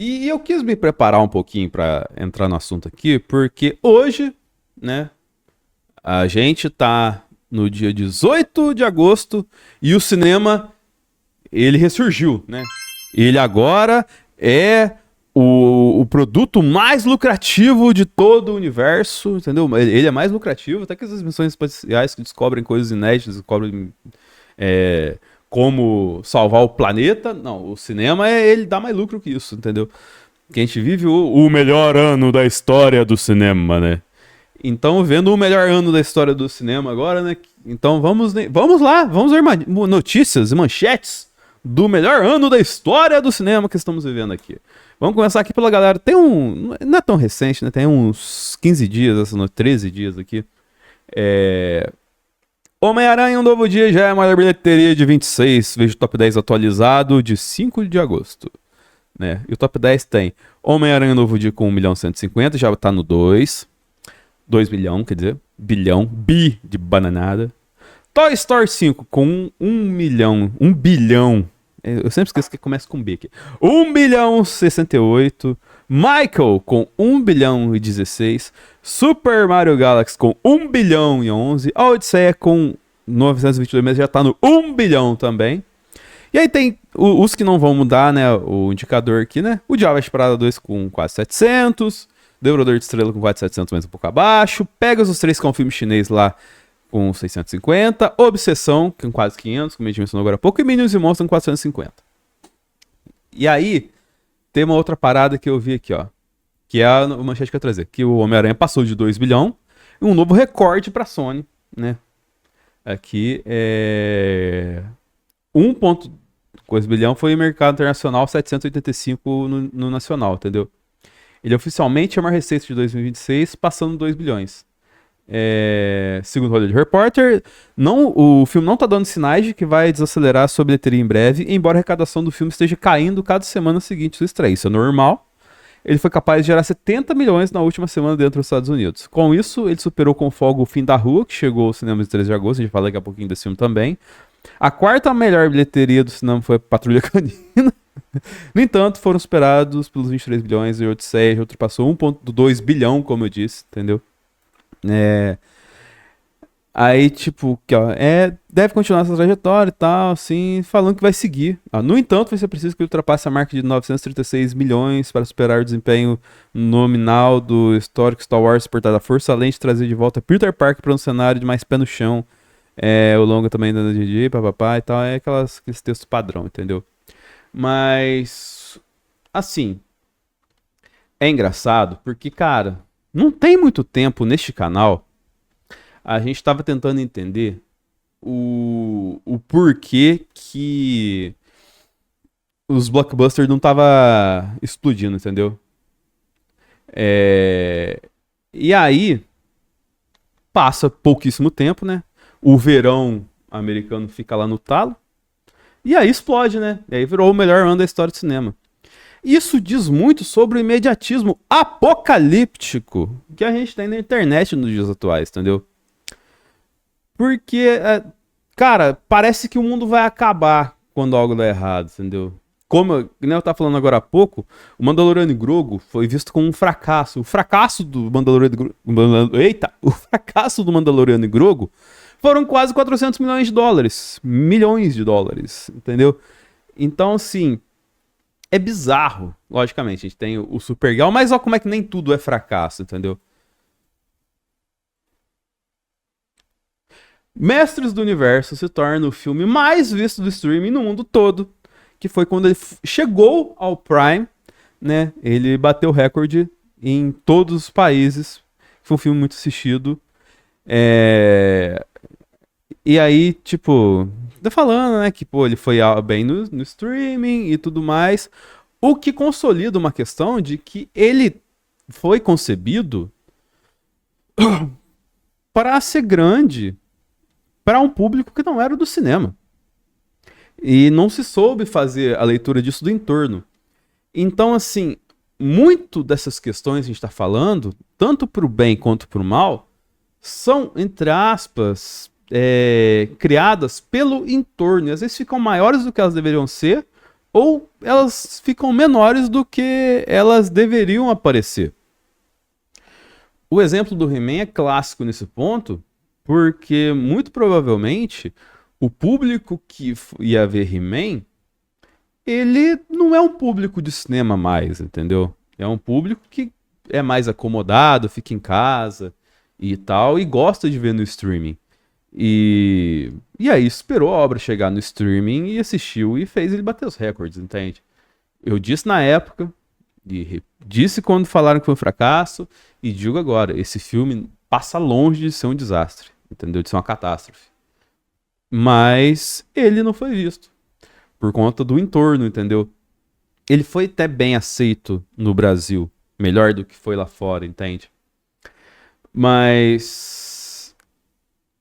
E eu quis me preparar um pouquinho para entrar no assunto aqui, porque hoje, né, a gente tá no dia 18 de agosto e o cinema, ele ressurgiu, né? Ele agora é o produto mais lucrativo de todo o universo, entendeu? Ele é mais lucrativo, até que as missões espaciais que descobrem coisas inéditas, descobrem é, como salvar o planeta. Não, o cinema, ele dá mais lucro que isso, entendeu? Que a gente vive o melhor ano da história do cinema, né? Então, vendo o melhor ano da história do cinema agora, né? Então, vamos lá, vamos ver notícias e manchetes do melhor ano da história do cinema que estamos vivendo aqui. Vamos começar aqui pela galera. Não é tão recente, né? Tem uns 15 dias, 13 dias aqui. Homem-Aranha Um Novo Dia já é a maior bilheteria de 26. Vejo o top 10 atualizado de 5 de agosto. Né? E o top 10 tem Homem-Aranha Novo Dia com 1.150.000, já tá no 2. 2 bilhão, quer dizer, bilhão, bi de bananada. Toy Story 5 com 1 milhão, 1 bilhão. Eu sempre esqueço que começa com B aqui. 1 bilhão 68. Michael com 1 bilhão e 16. Super Mario Galaxy com 1 bilhão e 11. A Odisseia com 922 meses já tá no 1 bilhão também. E aí tem os que não vão mudar, né? O indicador aqui, né? O Diabo Veste Prada 2 com quase 700. Devorador de Estrela com quase 700, mais um pouco abaixo. Pegasus 3, que é um filme chinês lá, com 650. Obsessão, com quase 500, como a gente mencionou agora há pouco. E Minions e Monstros com 450. E aí, tem uma outra parada que eu vi aqui, ó. Que é a manchete que eu ia trazer. Que o Homem-Aranha passou de 2 bilhão. E um novo recorde pra Sony, né? Aqui é... 1,2 bilhão foi em mercado internacional, 785 no nacional, entendeu? Ele oficialmente é a maior receita de 2026, passando 2 bilhões. Segundo o Hollywood Reporter, o filme não está dando sinais de que vai desacelerar a sua bilheteria em breve, embora a arrecadação do filme esteja caindo cada semana seguinte sua estreia. Isso é normal. Ele foi capaz de gerar 70 milhões na última semana dentro dos Estados Unidos. Com isso, ele superou com folga O Fim da Rua, que chegou ao cinema de 13 de agosto, a gente fala daqui a pouquinho desse filme também. A quarta melhor bilheteria do cinema foi Patrulha Canina. No entanto, foram superados pelos 23 bilhões e o Odisseia já ultrapassou 1,2 bilhão, como eu disse, entendeu? Aí, tipo, deve continuar essa trajetória e tal, assim, falando que vai seguir. No entanto, vai ser preciso que ele ultrapasse a marca de 936 milhões para superar o desempenho nominal do histórico Star Wars Portada à Força, além de trazer de volta Peter Parker para um cenário de mais pé no chão. O longa também da DJ, papapá e tal, aqueles textos padrão, entendeu? Mas, assim, é engraçado porque, cara, não tem muito tempo neste canal a gente tava tentando entender o porquê que os blockbusters não tava explodindo, entendeu? E aí, passa pouquíssimo tempo, né? O verão americano fica lá no talo. E aí explode, né? E aí virou o melhor ano da história do cinema. Isso diz muito sobre o imediatismo apocalíptico que a gente tem na internet nos dias atuais, entendeu? Porque, cara, parece que o mundo vai acabar quando algo dá errado, entendeu? Como eu tava falando agora há pouco, o Mandaloriano e Grogu foi visto como um fracasso. O fracasso do Mandaloriano o fracasso do Mandaloriano e Grogu foram quase 400 milhões de dólares. Milhões de dólares, entendeu? Então, assim, é bizarro. Logicamente, a gente tem o Supergirl, mas olha como é que nem tudo é fracasso, entendeu? Mestres do Universo se torna o filme mais visto do streaming no mundo todo, que foi quando ele chegou ao Prime, né? Ele bateu o recorde em todos os países. Foi um filme muito assistido. E aí, tipo, tá falando, né, que pô, ele foi bem no streaming e tudo mais. O que consolida uma questão de que ele foi concebido para ser grande para um público que não era do cinema. E não se soube fazer a leitura disso do entorno. Então, assim, muito dessas questões que a gente está falando, tanto para o bem quanto para o mal, são, entre aspas, criadas pelo entorno. E às vezes ficam maiores do que elas deveriam ser ou elas ficam menores do que elas deveriam aparecer. O exemplo do He-Man é clássico nesse ponto, porque muito provavelmente o público que ia ver He-Man, ele não é um público de cinema mais, entendeu? É um público que é mais acomodado, fica em casa e tal, e gosta de ver no streaming. E aí esperou a obra chegar no streaming e assistiu e fez ele bater os recordes, entende? Eu disse na época, e disse quando falaram que foi um fracasso, e digo agora, esse filme passa longe de ser um desastre, entendeu? De ser uma catástrofe. Mas ele não foi visto, por conta do entorno, entendeu? Ele foi até bem aceito no Brasil, melhor do que foi lá fora, entende? Mas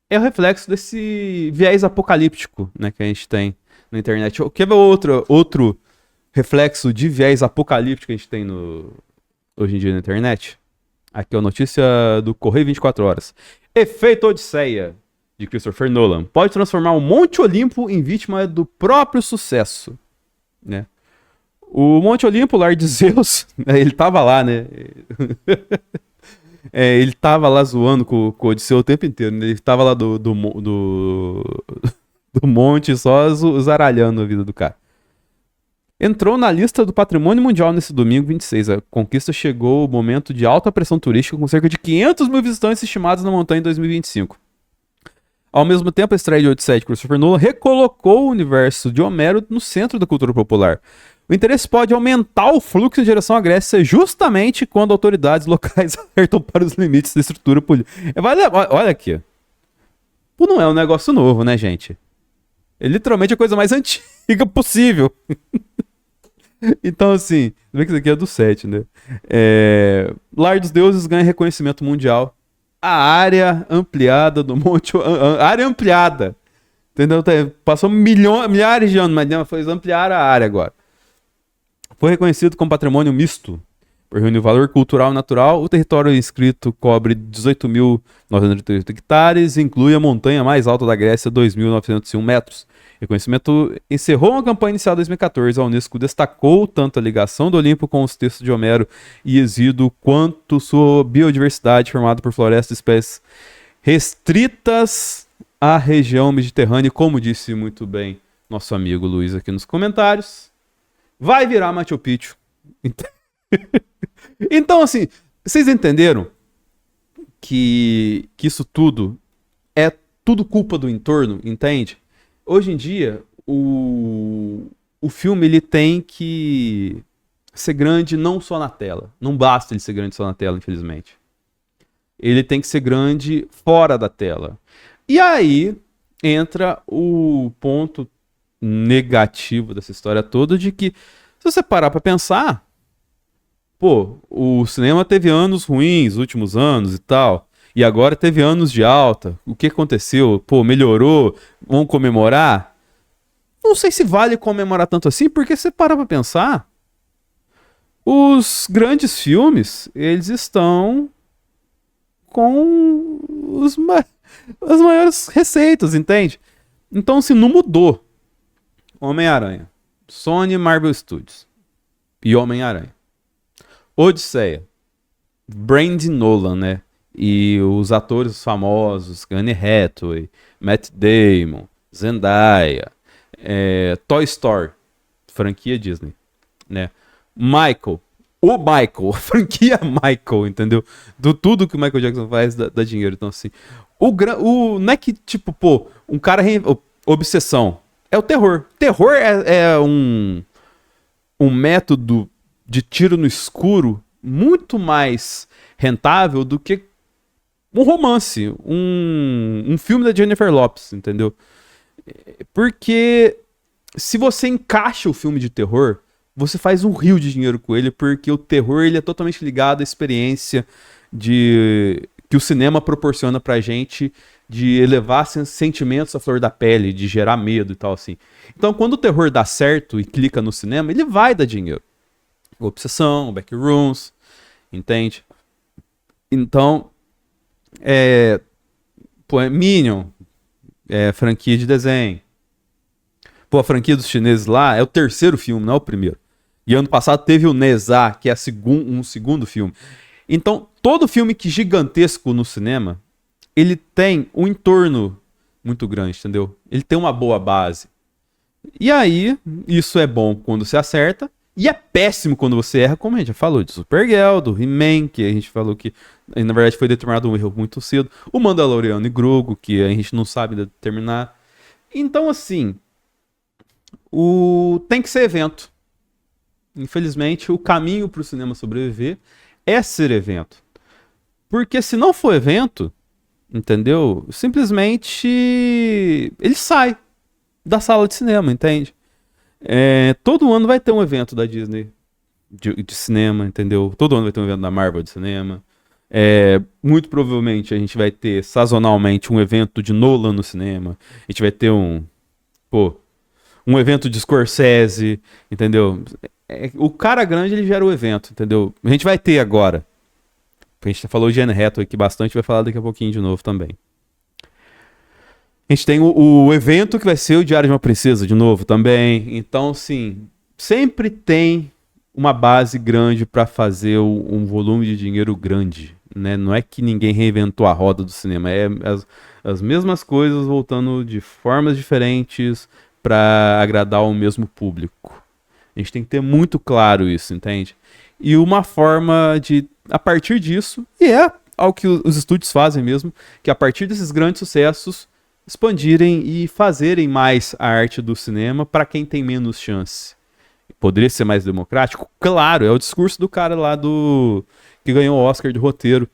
é o reflexo desse viés apocalíptico, né, que a gente tem na internet. Quer ver outro reflexo de viés apocalíptico que a gente tem hoje em dia na internet? Aqui é a notícia do Correio 24 Horas. Efeito Odisseia, de Christopher Nolan, pode transformar o Monte Olimpo em vítima do próprio sucesso, né? O Monte Olimpo, lar de Zeus, ele tava lá, né? Ele tava lá zoando com o Odisseu o tempo inteiro, né? Ele tava lá do monte só zaralhando a vida do cara. Entrou na lista do Patrimônio Mundial nesse domingo 26. A conquista chegou ao momento de alta pressão turística, com cerca de 500 mil visitantes estimados na montanha em 2025. Ao mesmo tempo, a estreia de Odisseia de Christopher Nolan recolocou o universo de Homero no centro da cultura popular. O interesse pode aumentar o fluxo em direção à Grécia justamente quando autoridades locais alertam para os limites da estrutura política. Olha aqui. Pô, não é um negócio novo, né, gente? É literalmente a coisa mais antiga possível. Então, assim, vê que isso aqui é do 7, né? Lar dos Deuses ganha reconhecimento mundial. A área ampliada do Monte... área ampliada. Entendeu? Passou milhares de anos, mas não, foi ampliar a área agora. Foi reconhecido como patrimônio misto. Por reunir valor cultural e natural, o território inscrito cobre 18.938 hectares e inclui a montanha mais alta da Grécia, 2.901 metros. O reconhecimento encerrou uma campanha iniciada em 2014. A Unesco destacou tanto a ligação do Olimpo com os textos de Homero e Hesíodo, quanto sua biodiversidade formada por florestas e espécies restritas à região mediterrânea. Como disse muito bem nosso amigo Luiz aqui nos comentários, vai virar Machu Picchu. Então, assim, vocês entenderam que isso tudo é tudo culpa do entorno, entende? Hoje em dia, o filme ele tem que ser grande não só na tela. Não basta ele ser grande só na tela, infelizmente. Ele tem que ser grande fora da tela. E aí entra o ponto negativo dessa história toda de que, se você parar pra pensar, pô, o cinema teve anos ruins, últimos anos e tal, e agora teve anos de alta. O que aconteceu? Pô, melhorou? Vamos comemorar? Não sei se vale comemorar tanto assim, porque se você parar pra pensar, os grandes filmes, eles estão com as maiores receitas, entende? Então, se não mudou Homem-Aranha, Sony Marvel Studios e Homem-Aranha, Odisseia, Brandon Nolan, né? E os atores famosos, Anne Hathaway, Matt Damon, Zendaya, Toy Story, franquia Disney, né? Michael, a franquia Michael, entendeu? Do tudo que o Michael Jackson faz dá dinheiro. Então, assim, não é que, tipo, pô, um cara... obsessão. É o terror. Terror é um método de tiro no escuro muito mais rentável do que um romance, um filme da Jennifer Lopez, entendeu? Porque se você encaixa o filme de terror, você faz um rio de dinheiro com ele, porque o terror ele é totalmente ligado à experiência que o cinema proporciona pra gente de elevar sentimentos à flor da pele, de gerar medo e tal assim. Então, quando o terror dá certo e clica no cinema, ele vai dar dinheiro. Obsessão, Backrooms, entende? Então, Minion, franquia de desenho. Pô, a franquia dos chineses lá é o terceiro filme, não é o primeiro. E ano passado teve o Nezha, que é um segundo filme. Então, todo filme que gigantesco no cinema, ele tem um entorno muito grande, entendeu? Ele tem uma boa base. E aí, isso é bom quando você acerta, e é péssimo quando você erra, como a gente já falou, de Supergirl, do He-Man, que a gente falou que, na verdade, foi determinado um erro muito cedo. O Mandaloriano e Grogu, que a gente não sabe determinar. Então, assim, tem que ser evento. Infelizmente, o caminho para o cinema sobreviver é ser evento. Porque se não for evento, entendeu? Simplesmente ele sai da sala de cinema, entende? Todo ano vai ter um evento da Disney de cinema, entendeu? Todo ano vai ter um evento da Marvel de cinema. Muito provavelmente a gente vai ter sazonalmente um evento de Nolan no cinema. A gente vai ter um evento de Scorsese, entendeu? O cara grande, ele gera o evento, entendeu? A gente vai ter agora. A gente falou de Anne Hathaway aqui bastante, vai falar daqui a pouquinho de novo também. A gente tem o evento que vai ser o Diário de uma Princesa de novo também. Então, sim, sempre tem uma base grande para fazer um volume de dinheiro grande, né? Não é que ninguém reinventou a roda do cinema, as mesmas coisas voltando de formas diferentes para agradar o mesmo público. A gente tem que ter muito claro isso, entende? E uma forma de, a partir disso, e é algo que os estúdios fazem mesmo, que a partir desses grandes sucessos, expandirem e fazerem mais a arte do cinema para quem tem menos chance. Poderia ser mais democrático? Claro, é o discurso do cara lá que ganhou o Oscar de roteiro,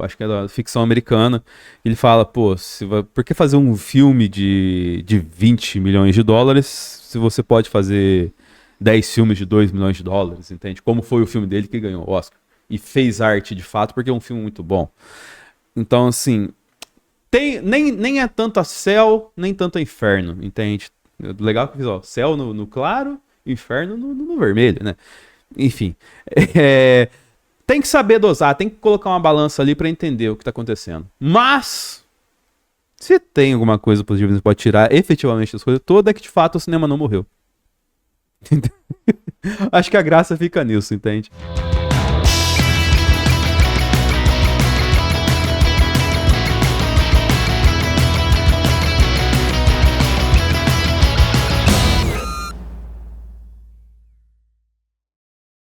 acho que é da ficção americana. Ele fala, por que fazer um filme de 20 milhões de dólares se você pode fazer 10 filmes de 2 milhões de dólares, entende? Como foi o filme dele que ganhou o Oscar. E fez arte de fato, porque é um filme muito bom. Então, assim, nem é tanto a céu, nem tanto a inferno, entende? Legal que eu fiz, ó, céu no claro, inferno no vermelho, né? Enfim, tem que saber dosar, tem que colocar uma balança ali pra entender o que tá acontecendo. Mas, se tem alguma coisa positiva que você pode tirar efetivamente das coisas todas, é que de fato o cinema não morreu. Acho que a graça fica nisso, entende?